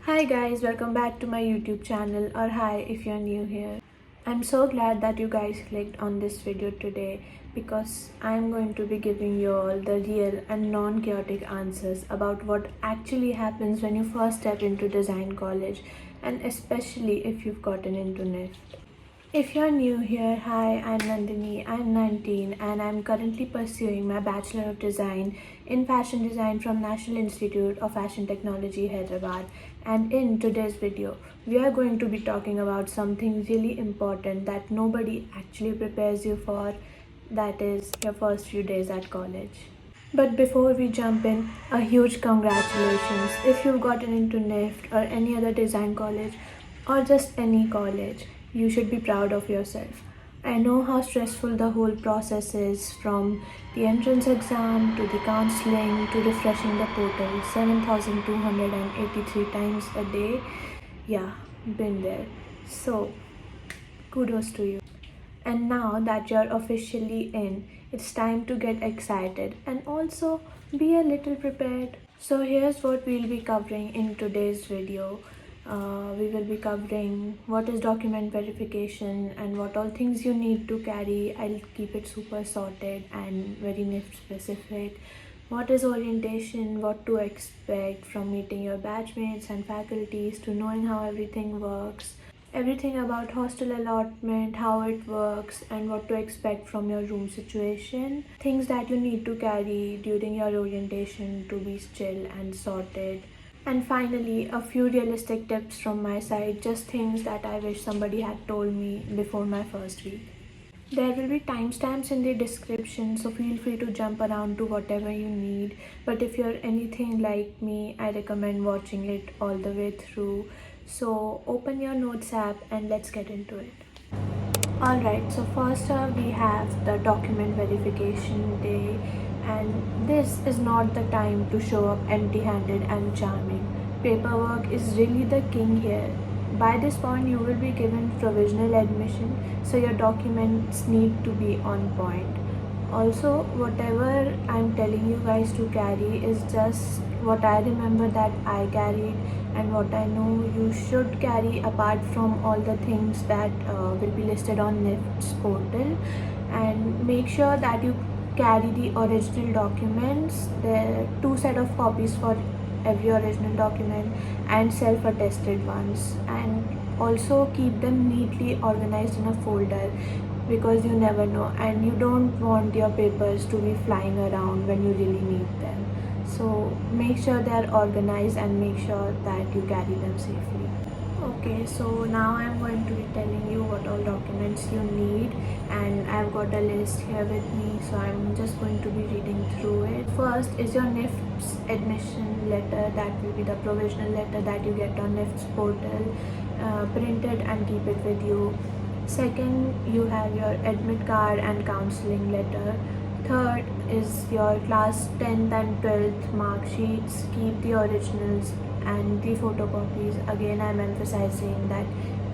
Hi guys, welcome back to my YouTube channel, or hi if you're new here. I'm so glad that you guys clicked on this video today because I'm going to be giving you all the real and non-chaotic answers about what actually happens when you first step into design college, and especially if you've gotten into NIFT. If you're new here, hi, I'm Nandini, I'm 19 and I'm currently pursuing my Bachelor of Design in Fashion Design from National Institute of Fashion Technology, Hyderabad. And in today's video, we are going to be talking about something really important that nobody actually prepares you for, that is your first few days at college. But before we jump in, a huge congratulations if you've gotten into NIFT or any other design college or just any college. You should be proud of yourself. I know how stressful the whole process is, from the entrance exam to the counseling to refreshing the portal 7,283 times a day. Yeah, been there. So, kudos to you. And now that you're officially in, it's time to get excited and also be a little prepared. So here's what we'll be covering in today's video. We will be covering what is document verification and what all things you need to carry. I'll keep it super sorted and very NIFT specific. What is orientation, what to expect from meeting your batchmates and faculties to knowing how everything works. Everything about hostel allotment, how it works, and what to expect from your room situation. Things that you need to carry during your orientation to be chill and sorted. And finally, a few realistic tips from my side, just things that I wish somebody had told me before my first week. There will be timestamps in the description, so feel free to jump around to whatever you need. But if you're anything like me, I recommend watching it all the way through. So open your notes app and let's get into it. Alright, so first up we have the document verification day, and this is not the time to show up empty-handed and charming. Paperwork is really the king here. By this point you will be given provisional admission, so your documents need to be on point. Also, whatever I'm telling you guys to carry is just what I remember that I carried and what I know you should carry, apart from all the things that will be listed on NIFT's portal. And make sure that you carry the original documents. There are two set of copies for every original document and self-attested ones, and also keep them neatly organized in a folder because you never know and you don't want your papers to be flying around when you really need them. So make sure they're organized and make sure that you carry them safely. Okay, so now I'm going to be telling you what all documents you need, and I've got a list here with me, so I'm just going to be reading through it. First is your NIFT's admission letter, that will be the provisional letter that you get on NIFT's portal. Print it and keep it with you. Second, you have your admit card and counseling letter. Third is your class 10th and 12th mark sheets. Keep the originals and the photocopies. Again, I'm emphasizing that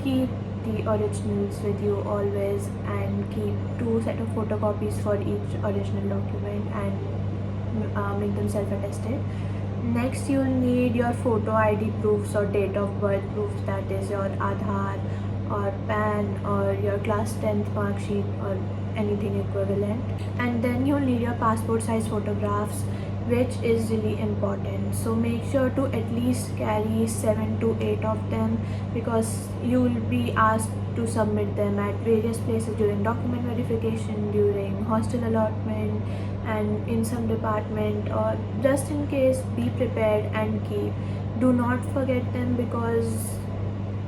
keep the originals with you always, and keep two set of photocopies for each original document and make them self-attested. Next, you'll need your photo ID proofs or date of birth proofs, that is your Aadhaar or PAN or your class 10th mark sheet or anything equivalent. And then you'll need your passport size photographs, which is really important. So make sure to at least carry 7 to 8 of them, because you will be asked to submit them at various places during document verification, during hostel allotment, and in some department. Or just in case, be prepared and keep. Do not forget them, because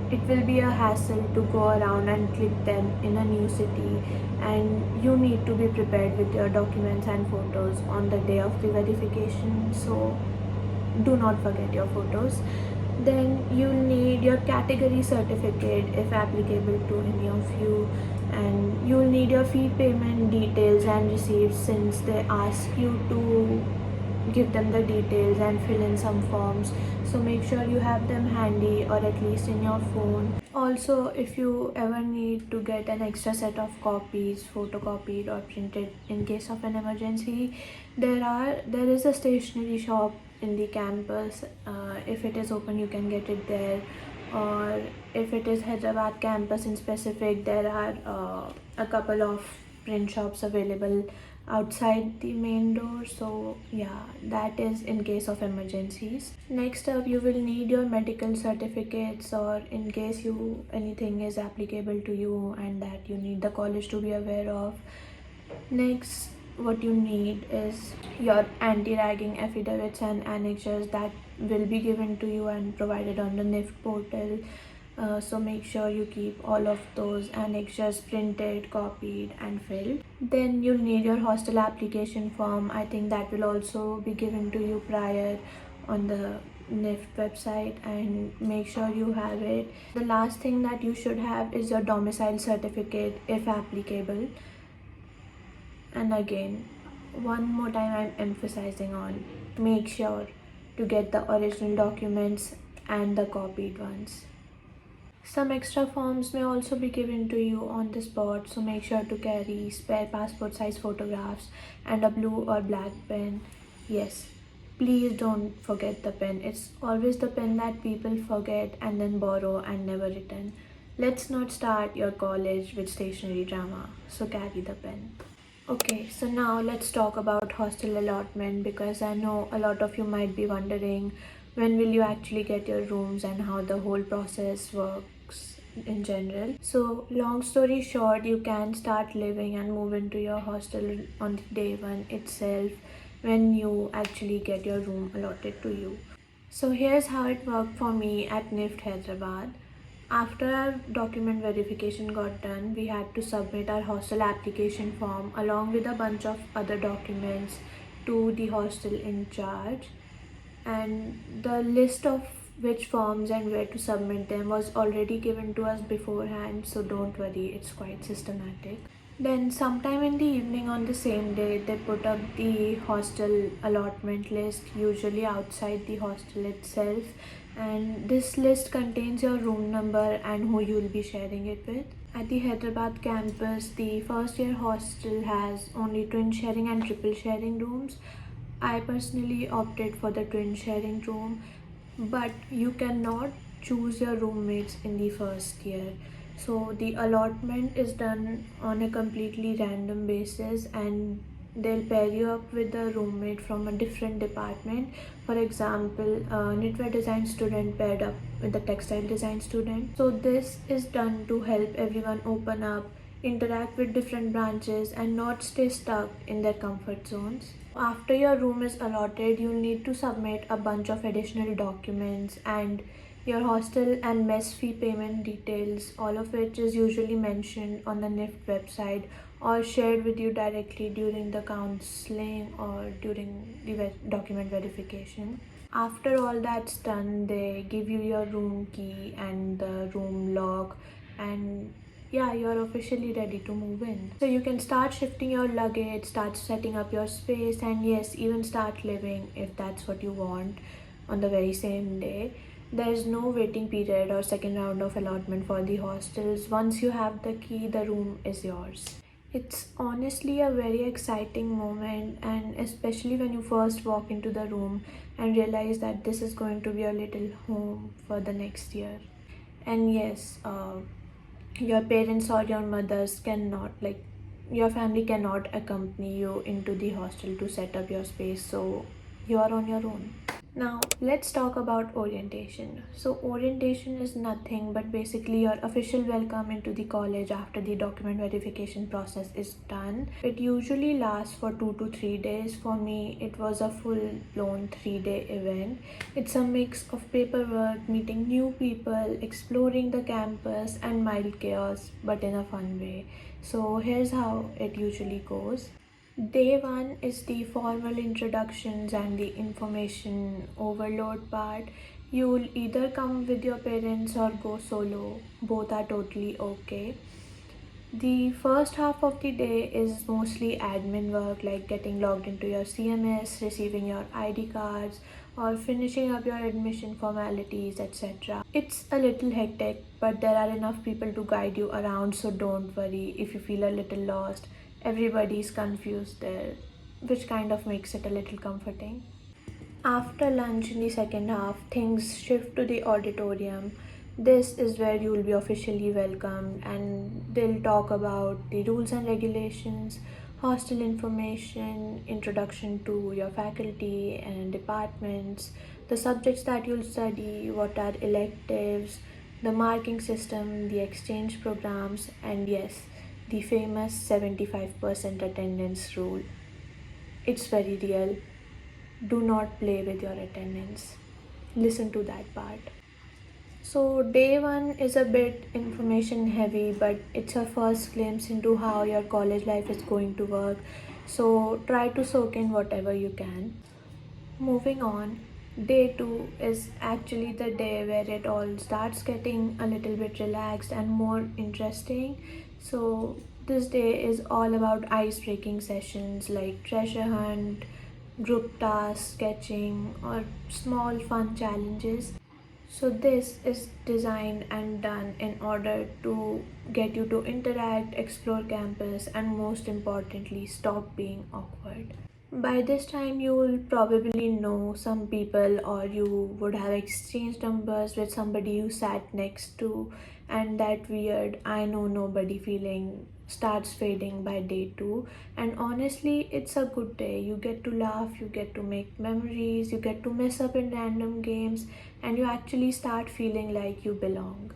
it will be a hassle to go around and click them in a new city, and you need to be prepared with your documents and photos on the day of the verification, so do not forget your photos. Then you'll need your category certificate if applicable to any of you, and you'll need your fee payment details and receipts, since they ask you to give them the details and fill in some forms. So make sure you have them handy, or at least in your phone. Also, if you ever need to get an extra set of copies photocopied or printed in case of an emergency, there is a stationery shop in the campus. If it is open, you can get it there, or if it is Hyderabad campus in specific, there are a couple of print shops available outside the main door. So yeah, that is in case of emergencies. Next up, you will need your medical certificates, or in case you anything is applicable to you and that you need the college to be aware of. Next, what you need is your anti-ragging affidavits and annexures that will be given to you and provided on the NIFT portal. So make sure you keep all of those annexures printed, copied and filled. Then you'll need your hostel application form. I think that will also be given to you prior on the NIFT website, and make sure you have it. The last thing that you should have is your domicile certificate if applicable. And again, one more time I'm emphasizing on, make sure to get the original documents and the copied ones. Some extra forms may also be given to you on the spot, so make sure to carry spare passport size photographs and a blue or black pen. Yes, please don't forget the pen. It's always the pen that people forget and then borrow and never return. Let's not start your college with stationery drama, so carry the pen. Okay, so now let's talk about hostel allotment, because I know a lot of you might be wondering when will you actually get your rooms and how the whole process works in general. So long story short, you can start living and move into your hostel on day one itself when you actually get your room allotted to you. So here's how it worked for me at NIFT Hyderabad. After our document verification got done, we had to submit our hostel application form along with a bunch of other documents to the hostel in charge. And the list of which forms and where to submit them was already given to us beforehand, so don't worry, it's quite systematic. Then sometime in the evening on the same day, they put up the hostel allotment list, usually outside the hostel itself, and this list contains your room number and who you will be sharing it with. At the Hyderabad campus, the first year hostel has only twin sharing and triple sharing rooms. I personally opted for the twin sharing room, but you cannot choose your roommates in the first year. So the allotment is done on a completely random basis, and they'll pair you up with a roommate from a different department. For example, a knitwear design student paired up with a textile design student. So this is done to help everyone open up, interact with different branches and not stay stuck in their comfort zones. After your room is allotted, you'll need to submit a bunch of additional documents and your hostel and mess fee payment details, all of which is usually mentioned on the NIFT website or shared with you directly during the counseling or during the document verification. After all that's done, they give you your room key and the room lock, and yeah, you're officially ready to move in. So you can start shifting your luggage, start setting up your space, and yes, even start living if that's what you want on the very same day. There is no waiting period or second round of allotment for the hostels. Once you have the key, the room is yours. It's honestly a very exciting moment, and especially when you first walk into the room and realize that this is going to be your little home for the next year. And yes, your parents or your mothers cannot, like, your family cannot accompany you into the hostel to set up your space, so you are on your own. Now let's talk about orientation. So orientation is nothing but basically your official welcome into the college after the document verification process is done. It usually lasts for 2 to 3 days. For me, it was a full-blown 3-day event. It's a mix of paperwork, meeting new people, exploring the campus, and mild chaos, but in a fun way. So here's how it usually goes. Day one is the formal introductions and the information overload part. You'll either come with your parents or go solo. Both are totally okay. The first half of the day is mostly admin work, like getting logged into your CMS, receiving your ID cards, or finishing up your admission formalities, etc. It's a little hectic, but there are enough people to guide you around, so don't worry if you feel a little lost. Everybody's confused there, which kind of makes it a little comforting. After lunch in the second half, things shift to the auditorium. This is where you will be officially welcomed, and they'll talk about the rules and regulations, hostel information, introduction to your faculty and departments, the subjects that you'll study, what are electives, the marking system, the exchange programs, and yes, the famous 75% attendance rule. It's very real. Do not play with your attendance. Listen to that part. So, day one is a bit information heavy, but it's your first glimpse into how your college life is going to work. So, try to soak in whatever you can. Moving on, day two is actually the day where it all starts getting a little bit relaxed and more interesting. So, this day is all about ice breaking sessions like treasure hunt, group tasks, sketching, or small fun challenges. So, this is designed and done in order to get you to interact, explore campus, and most importantly, stop being awkward. By this time, you will probably know some people, or you would have exchanged numbers with somebody you sat next to, and that weird I know nobody feeling starts fading by day two. And honestly, it's a good day. You get to laugh, you get to make memories, you get to mess up in random games, and you actually start feeling like you belong.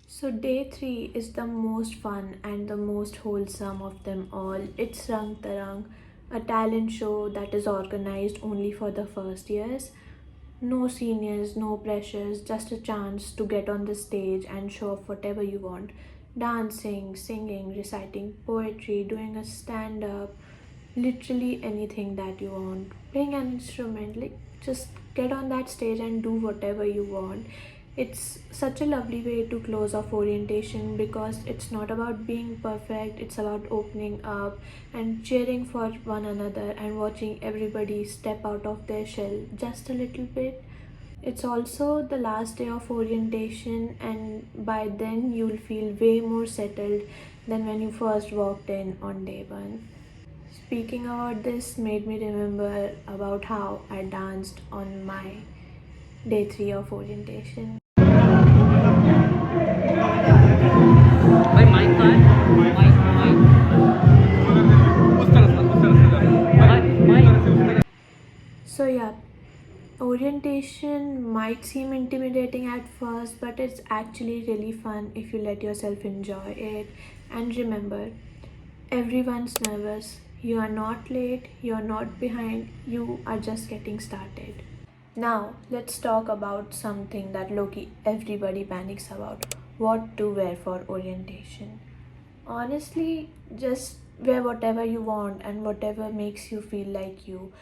So, day three is the most fun and the most wholesome of them all. It's Rang Tarang, a talent show that is organized only for the first years. No seniors, no pressures, just a chance to get on the stage and show off whatever you want. Dancing, singing, reciting poetry, doing a stand up, literally anything that you want. Playing an instrument, like just get on that stage and do whatever you want. It's such a lovely way to close off orientation because it's not about being perfect, it's about opening up and cheering for one another and watching everybody step out of their shell just a little bit. It's also the last day of orientation, and by then you'll feel way more settled than when you first walked in on day one. Speaking about this made me remember about how I danced on my day 3 of orientation. भाई mic कहाँ है mic mic उस तरफ से mic So, yeah, orientation might seem intimidating at first, but it's actually really fun if you let yourself enjoy it. And remember, everyone's nervous. You are not late, you are not behind, you are just getting started. Now, let's talk about something that Loki everybody panics about: what to wear for orientation. Honestly, just wear whatever you want and whatever makes you feel like you.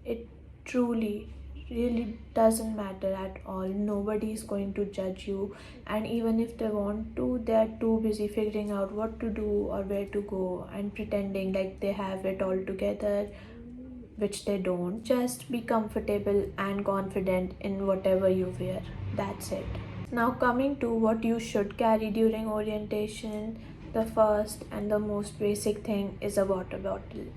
It truly really doesn't matter at all. Nobody is going to judge you, and even if they want to, they are too busy figuring out what to do or where to go and pretending like they have it all together, which they don't. Just be comfortable and confident in whatever you wear. That's it. Now, coming to what you should carry during orientation, the first and the most basic thing is a water bottle.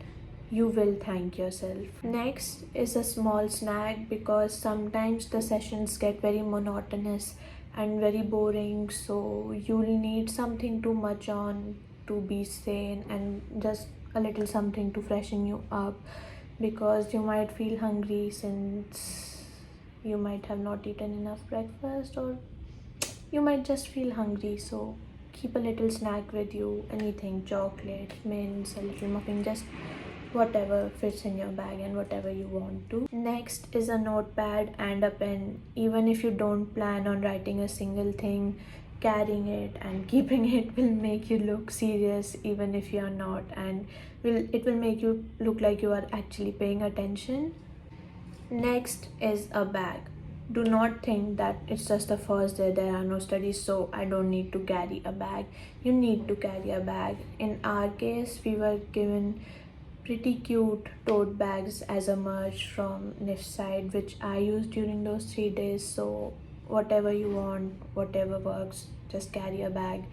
You will thank yourself. Next is a small snack because sometimes the sessions get very monotonous and very boring, so you'll need something to munch on to be sane and just a little something to freshen you up because you might feel hungry since you might have not eaten enough breakfast, or you might just feel hungry. So keep a little snack with you, anything, chocolate, mints, a little muffin, just whatever fits in your bag and whatever you want to. Next is a notepad and a pen. Even if you don't plan on writing a single thing, carrying it and keeping it will make you look serious even if you're not, and it will make you look like you are actually paying attention. Next is a bag. Do not think that it's just the first day, there are no studies, so I don't need to carry a bag. You need to carry a bag. In our case, we were given pretty cute tote bags as a merch from NIFT side, which I used during those 3 days. So, whatever you want, whatever works, just carry a bag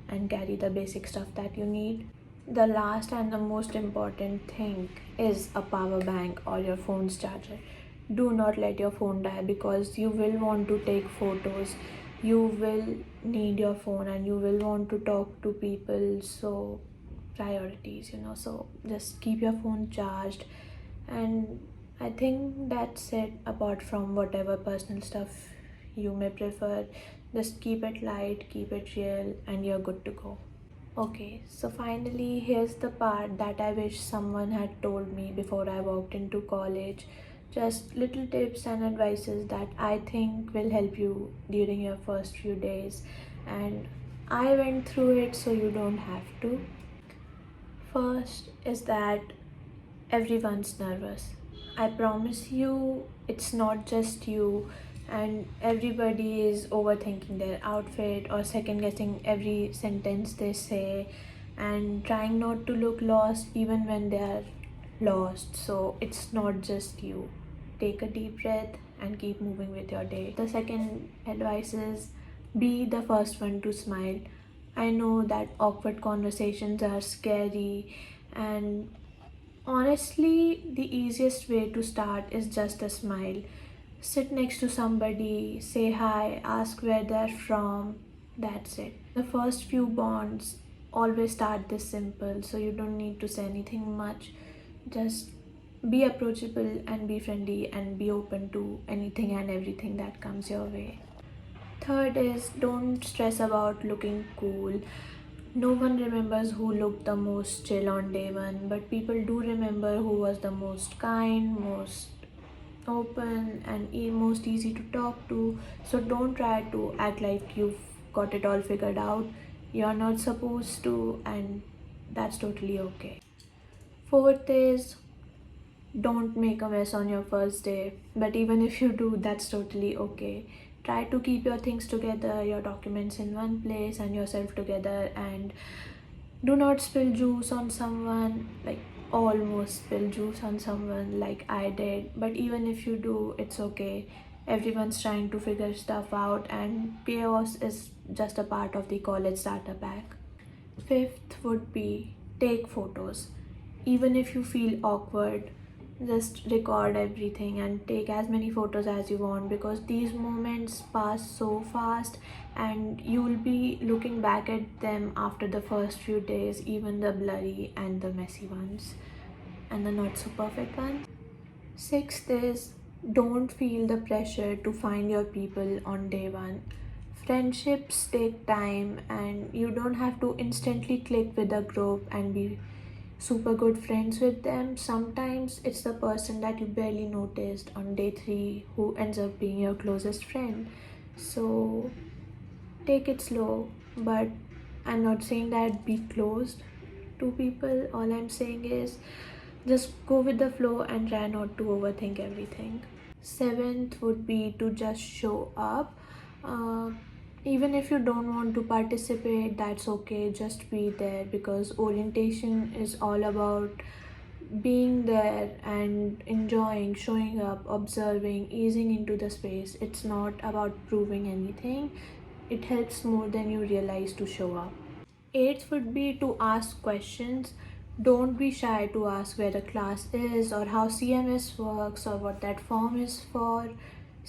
and carry the basic stuff that you need. The last and the most important thing is a power bank or your phone's charger. do not let your phone die, because you will want to take photos, you will need your phone, and you will want to talk to people. So priorities, so just keep your phone charged. And I think that's it. Apart from whatever personal stuff you may prefer, just keep it light, keep it real, and you're good to go. Okay, so finally, here's the part that I wish someone had told me before I walked into college. Just little tips and advices that I think will help you during your first few days. And I went through it, so you don't have to. First is that everyone's nervous. I promise you, it's not just you, and everybody is overthinking their outfit or second guessing every sentence they say and trying not to look lost even when they are lost. So it's not just you. Take a deep breath and keep moving with your day. The second advice is be the first one to smile. I know that awkward conversations are scary, and honestly, the easiest way to start is just a smile. Sit next to somebody, say hi, ask where they're from. That's it. The first few bonds always start this simple, so you don't need to say anything much. Just be approachable and be friendly and be open to anything and everything that comes your way. Third is don't stress about looking cool. No one remembers who looked the most chill on day one, but people do remember who was the most kind, most open, and most easy to talk to. So don't try to act like you've got it all figured out. You're not supposed to, and that's totally okay. Fourth is don't make a mess on your first day, but even if you do, that's totally okay. Try to keep your things together, your documents in one place, and yourself together, and do not spill juice on someone, like almost spill juice on someone like I did. But even if you do, it's okay. Everyone's trying to figure stuff out, and chaos is just a part of the college starter pack. Fifth would be take photos. Even if you feel awkward, just record everything and take as many photos as you want, because these moments pass so fast and you will be looking back at them after the first few days, even the blurry and the messy ones and the not so perfect ones. Sixth is don't feel the pressure to find your people on day one. Friendships take time, and you don't have to instantly click with a group and be super good friends with them. Sometimes it's the person that you barely noticed on day three who ends up being your closest friend. So take it slow, but I'm not saying that be closed to people. All I'm saying is just go with the flow and try not to overthink everything. Seventh would be to just show up. Uh, Even if you don't want to participate, that's okay. Just be there, because orientation is all about being there and enjoying, showing up, observing, easing into the space. It's not about proving anything. It helps more than you realize to show up. Eighth would be to ask questions. Don't be shy to ask where the class is, or how CMS works, or what that form is for.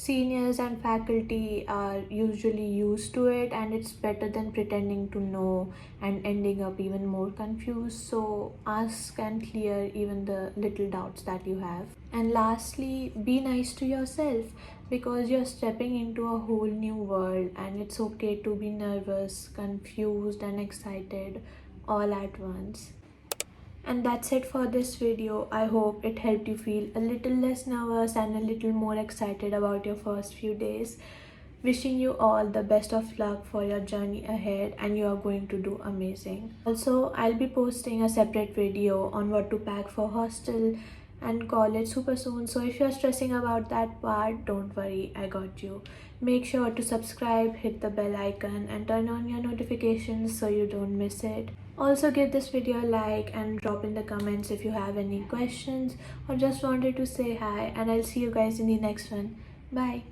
Seniors and faculty are usually used to it, and it's better than pretending to know and ending up even more confused. So ask and clear even the little doubts that you have. And lastly, be nice to yourself, because you're stepping into a whole new world, and it's okay to be nervous, confused, and excited all at once. And that's it for this video. I hope it helped you feel a little less nervous and a little more excited about your first few days. Wishing you all the best of luck for your journey ahead, and you are going to do amazing. Also, I'll be posting a separate video on what to pack for hostel and college super soon. So if you're stressing about that part, don't worry, I got you. Make sure to subscribe, hit the bell icon, and turn on your notifications so you don't miss it. Also, give this video a like and drop in the comments if you have any questions or just wanted to say hi, and I'll see you guys in the next one. Bye.